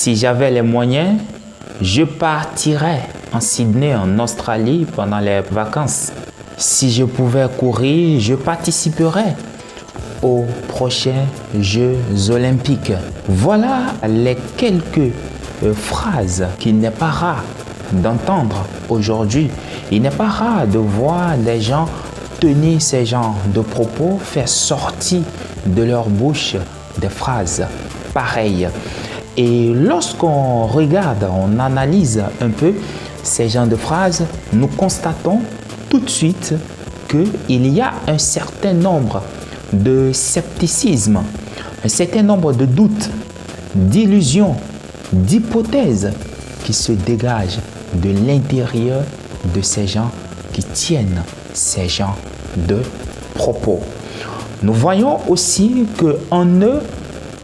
Si j'avais les moyens, je partirais en Sydney, en Australie, pendant les vacances. Si je pouvais courir, je participerais aux prochains Jeux olympiques. Voilà les quelques phrases qu'il n'est pas rare d'entendre aujourd'hui. Il n'est pas rare de voir des gens tenir ces genres de propos, faire sortir de leur bouche des phrases pareilles. Et lorsqu'on regarde, on analyse un peu ces genres de phrases, nous constatons tout de suite qu'il y a un certain nombre de scepticisme, un certain nombre de doutes, d'illusions, d'hypothèses qui se dégagent de l'intérieur de ces gens qui tiennent ces genres de propos. Nous voyons aussi qu'en eux,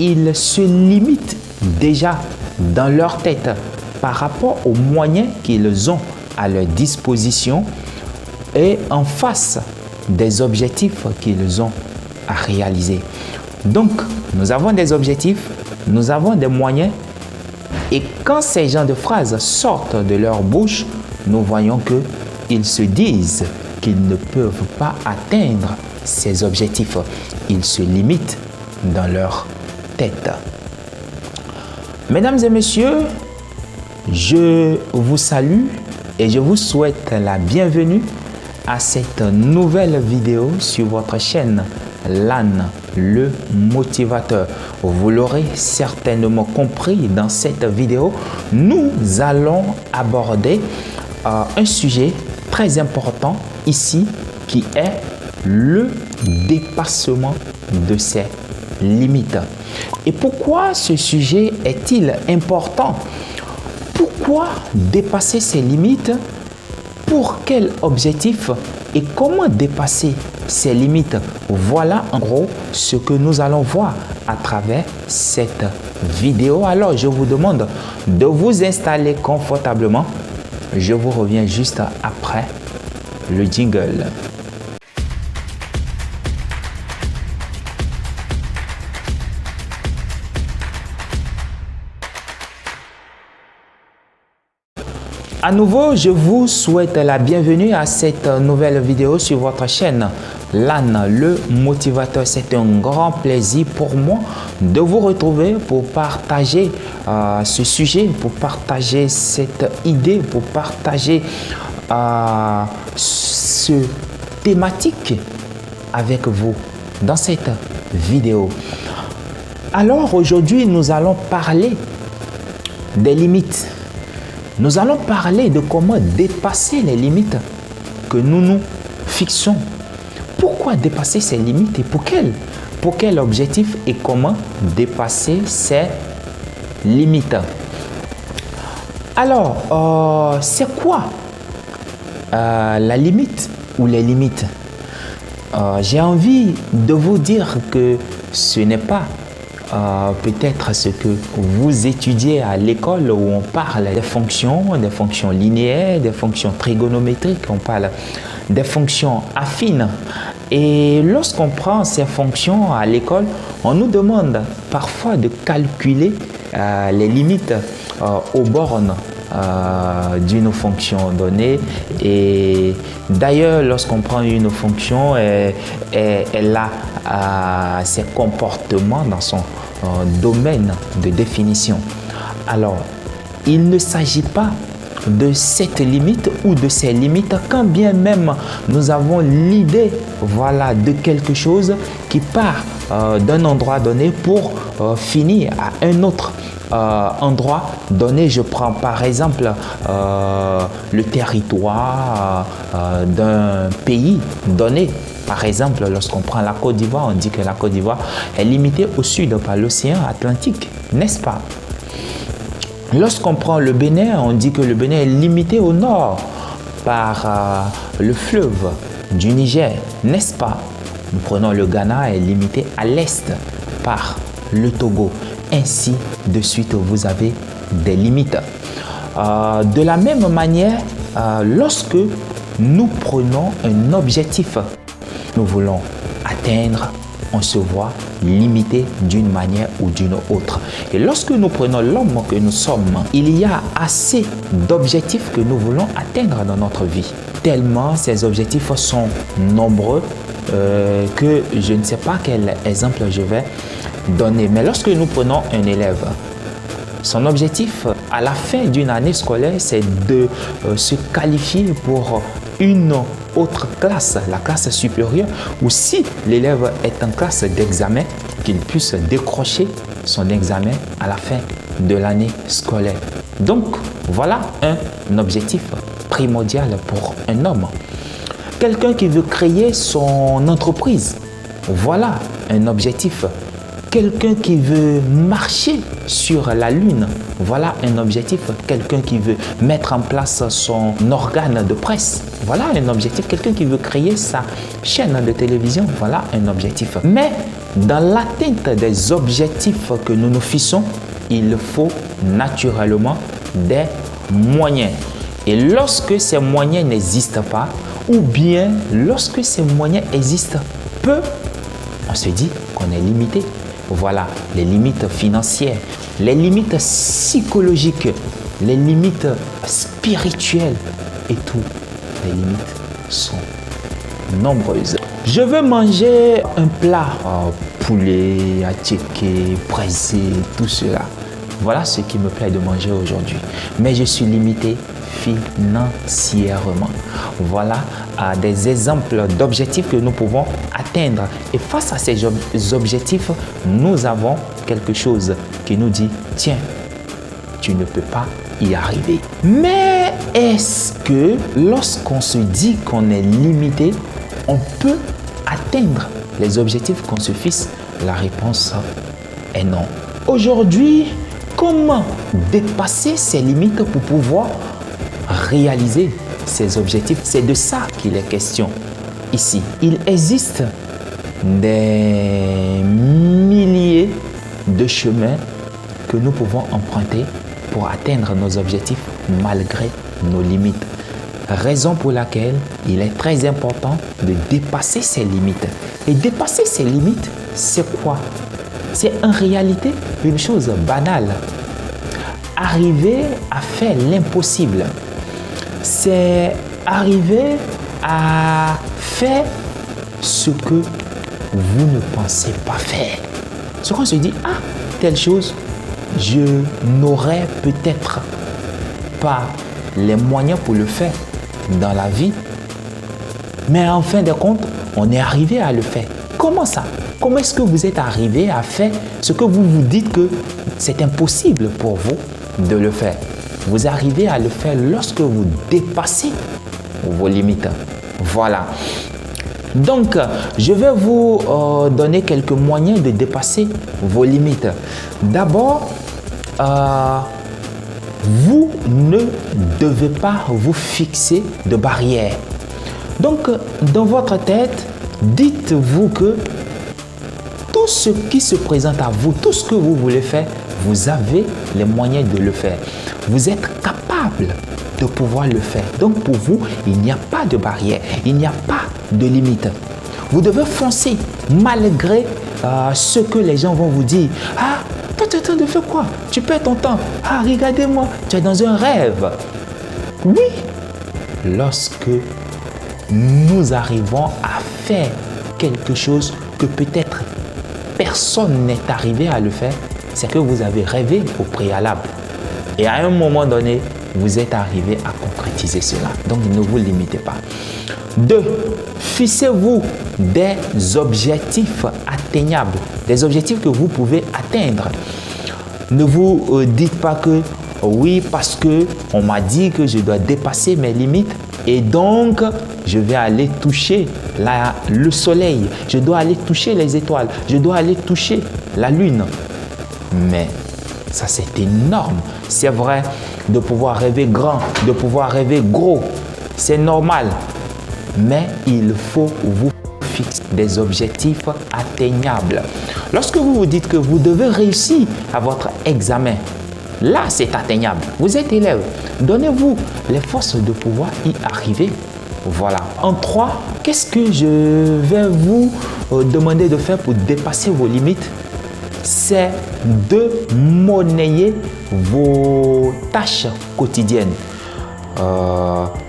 ils se limitent déjà dans leur tête par rapport aux moyens qu'ils ont à leur disposition et en face des objectifs qu'ils ont à réaliser. Donc, nous avons des objectifs, nous avons des moyens et quand ces genres de phrases sortent de leur bouche, nous voyons qu'ils se disent qu'ils ne peuvent pas atteindre ces objectifs. Ils se limitent dans leur tête. Mesdames et messieurs, je vous salue et je vous souhaite la bienvenue à cette nouvelle vidéo sur votre chaîne LAN, le motivateur. Vous l'aurez certainement compris dans cette vidéo, nous allons aborder un sujet très important ici qui est le dépassement de ses limites. Et pourquoi ce sujet est-il important? Pourquoi dépasser ses limites? Pour quel objectif? Et comment dépasser ses limites? Voilà en gros ce que nous allons voir à travers cette vidéo. Alors je vous demande de vous installer confortablement. Je vous reviens juste après le jingle. À nouveau, je vous souhaite la bienvenue à cette nouvelle vidéo sur votre chaîne LAN, le motivateur. C'est un grand plaisir pour moi de vous retrouver pour partager ce sujet, pour partager cette idée, pour partager ce thématique avec vous dans cette vidéo. Alors aujourd'hui, nous allons parler des limites. Nous allons parler de comment dépasser les limites que nous nous fixons. Pourquoi dépasser ces limites et pour quel objectif et comment dépasser ces limites? Alors, c'est quoi la limite ou les limites? J'ai envie de vous dire que ce n'est pas peut-être ce que vous étudiez à l'école où on parle des fonctions linéaires, des fonctions trigonométriques, on parle des fonctions affines. Et lorsqu'on prend ces fonctions à l'école, on nous demande parfois de calculer les limites aux bornes d'une fonction donnée. Et d'ailleurs, lorsqu'on prend une fonction, elle a ses comportements dans son domaine de définition. Alors, il ne s'agit pas de cette limite ou de ces limites, quand bien même nous avons l'idée, voilà, de quelque chose qui part d'un endroit donné pour finir à un autre endroit donné. Je prends par exemple le territoire d'un pays donné. Par exemple, lorsqu'on prend la Côte d'Ivoire, on dit que la Côte d'Ivoire est limitée au sud par l'océan Atlantique, n'est-ce pas? Lorsqu'on prend le Bénin, on dit que le Bénin est limité au nord par le fleuve du Niger, n'est-ce pas? Nous prenons le Ghana, est limité à l'est par le Togo. Ainsi de suite, vous avez des limites. De la même manière, lorsque nous prenons un objectif, nous voulons atteindre on se voit limité d'une manière ou d'une autre. Et lorsque nous prenons l'homme que nous sommes, il y a assez d'objectifs que nous voulons atteindre dans notre vie. Tellement ces objectifs sont nombreux que je ne sais pas quel exemple je vais donner. Mais lorsque nous prenons un élève, son objectif à la fin d'une année scolaire, c'est de se qualifier pour une autre classe, la classe supérieure, ou si l'élève est en classe d'examen, qu'il puisse décrocher son examen à la fin de l'année scolaire. Donc, voilà un objectif primordial pour un homme. Quelqu'un qui veut créer son entreprise, voilà un objectif. Quelqu'un qui veut marcher sur la lune, voilà un objectif. Quelqu'un qui veut mettre en place son organe de presse, voilà un objectif. Quelqu'un qui veut créer sa chaîne de télévision, voilà un objectif. Mais dans l'atteinte des objectifs que nous nous fixons, il faut naturellement des moyens. Et lorsque ces moyens n'existent pas, ou bien lorsque ces moyens existent peu, on se dit qu'on est limité. Voilà, les limites financières, les limites psychologiques, les limites spirituelles et tout. Les limites sont nombreuses. Je veux manger un plat, poulet, attiéké, braisé, tout cela. Voilà ce qui me plaît de manger aujourd'hui. Mais je suis limité financièrement. Voilà des exemples d'objectifs que nous pouvons atteindre. Et face à ces objectifs, nous avons quelque chose qui nous dit, tiens, tu ne peux pas y arriver. Mais est-ce que lorsqu'on se dit qu'on est limité, on peut atteindre les objectifs qu'on se fixe? La réponse est non. Aujourd'hui, comment dépasser ces limites pour pouvoir réaliser ces objectifs? C'est de ça qu'il est question ici. Il existe des milliers de chemins que nous pouvons emprunter pour atteindre nos objectifs malgré nos limites. Raison pour laquelle il est très important de dépasser ces limites. Et dépasser ces limites, c'est quoi? C'est en réalité une chose banale. Arriver à faire l'impossible. C'est arriver à faire ce que vous ne pensez pas faire. Ce qu'on se dit, ah, telle chose, je n'aurais peut-être pas les moyens pour le faire dans la vie, mais en fin de compte, on est arrivé à le faire. Comment ça? Comment est-ce que vous êtes arrivé à faire ce que vous vous dites que c'est impossible pour vous de le faire? Vous arrivez à le faire lorsque vous dépassez vos limites. Voilà. Donc, je vais vous donner quelques moyens de dépasser vos limites. D'abord, vous ne devez pas vous fixer de barrières. Donc, dans votre tête, dites-vous que tout ce qui se présente à vous, tout ce que vous voulez faire, vous avez les moyens de le faire. Vous êtes capable de pouvoir le faire. Donc, pour vous, il n'y a pas de barrière, il n'y a pas de limite. Vous devez foncer malgré ce que les gens vont vous dire. Ah, toi, tu es en train de faire quoi? Tu perds ton temps. Ah, regardez-moi, tu es dans un rêve. Oui, lorsque nous arrivons à faire quelque chose que peut-être personne n'est arrivé à le faire, c'est que vous avez rêvé au préalable. Et à un moment donné, vous êtes arrivé à concrétiser cela. Donc, ne vous limitez pas. 2. Fixez-vous des objectifs atteignables, des objectifs que vous pouvez atteindre. Ne vous dites pas que oui, parce que on m'a dit que je dois dépasser mes limites et donc je vais aller toucher le soleil, je dois aller toucher les étoiles, je dois aller toucher la lune. Mais ça, c'est énorme. C'est vrai de pouvoir rêver grand, de pouvoir rêver gros. C'est normal. Mais il faut vous fixer des objectifs atteignables. Lorsque vous vous dites que vous devez réussir à votre examen, là, c'est atteignable. Vous êtes élève. Donnez-vous les forces de pouvoir y arriver. Voilà. En 3, qu'est-ce que je vais vous demander de faire pour dépasser vos limites, c'est de monnayer vos tâches quotidiennes.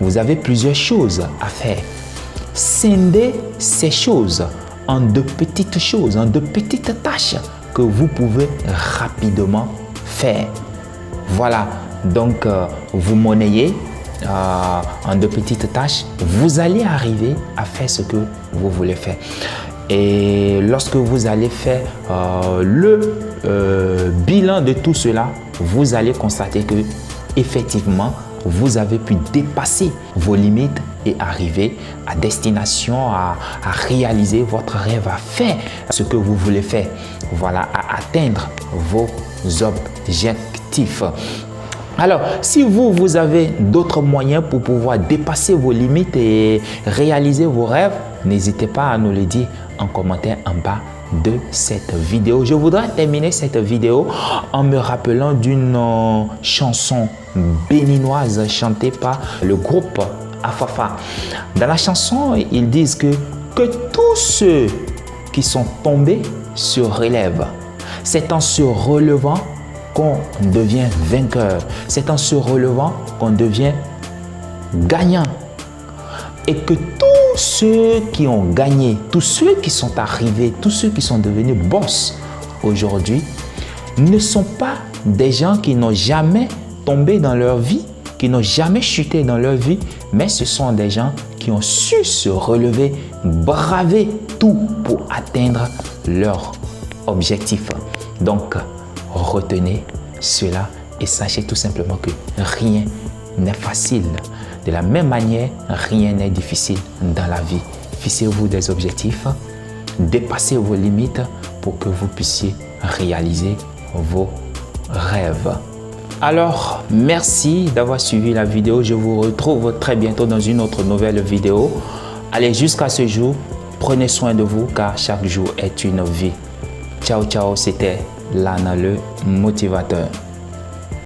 Vous avez plusieurs choses à faire. Scindez ces choses en de petites choses, en de petites tâches que vous pouvez rapidement faire. Voilà, donc vous monnayez en de petites tâches, vous allez arriver à faire ce que vous voulez faire. Et lorsque vous allez faire le bilan de tout cela, vous allez constater que effectivement, vous avez pu dépasser vos limites et arriver à destination, à réaliser votre rêve, à faire ce que vous voulez faire. Voilà, à atteindre vos objectifs. Alors, si vous avez d'autres moyens pour pouvoir dépasser vos limites et réaliser vos rêves, n'hésitez pas à nous le dire en commentaire en bas de cette vidéo. Je voudrais terminer cette vidéo en me rappelant d'une chanson béninoise chantée par le groupe Afafa. Dans la chanson, ils disent que tous ceux qui sont tombés se relèvent. C'est en se relevant qu'on devient vainqueur. C'est en se relevant qu'on devient gagnant. Et que tous ceux qui ont gagné, tous ceux qui sont arrivés, tous ceux qui sont devenus boss aujourd'hui, ne sont pas des gens qui n'ont jamais tombé dans leur vie, qui n'ont jamais chuté dans leur vie, mais ce sont des gens qui ont su se relever, braver tout pour atteindre leur objectif. Donc, retenez cela et sachez tout simplement que rien n'est facile. De la même manière, rien n'est difficile dans la vie. Fixez-vous des objectifs, dépassez vos limites pour que vous puissiez réaliser vos rêves. Alors, merci d'avoir suivi la vidéo. Je vous retrouve très bientôt dans une autre nouvelle vidéo. Allez, jusqu'à ce jour, prenez soin de vous car chaque jour est une vie. Ciao, ciao, c'était Lana le motivateur.